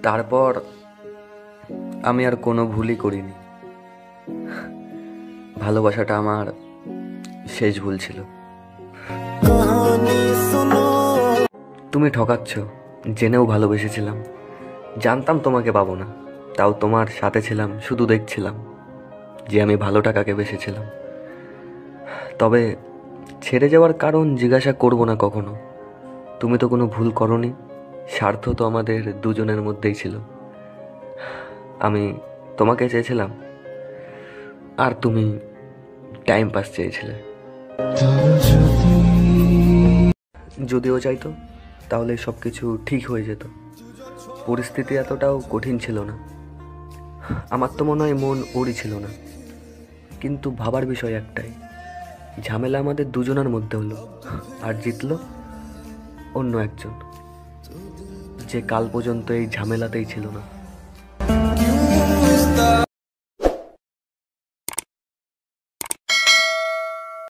তারপর আমি আর কোনো ভুলই করিনি। ভালোবাসাটা আমার শেষ ভুল ছিল। তুমি ঠকাচ্ছ, জেনেও ভালোবেসেছিলাম। জানতাম তোমাকে পাবো না, তাও তোমার সাথে ছিলাম, শুধু দেখছিলাম যে আমি ভালোটা কাকে বেসেছিলাম। তবে ছেড়ে যাওয়ার কারণ জিজ্ঞাসা করব না কখনো। তুমি তো কোনো ভুল করনি, স্বার্থ তো আমাদের দুজনের মধ্যেই ছিল। আমি তোমাকে চেয়েছিলাম, আর তুমি টাইম পাস চেয়েছিলে। যদিও চাইতো তাহলে সব কিছু ঠিক হয়ে যেত। পরিস্থিতি এতটাও কঠিন ছিল না। আমার তো মনে হয় মন ওরই ছিল না। কিন্তু ভাবার বিষয় একটাই, ঝামেলা আমাদের দুজনের মধ্যে হলো, আর জিতলো অন্য একজন, যে কাল পর্যন্ত এই ঝামেলাতেই ছিল না।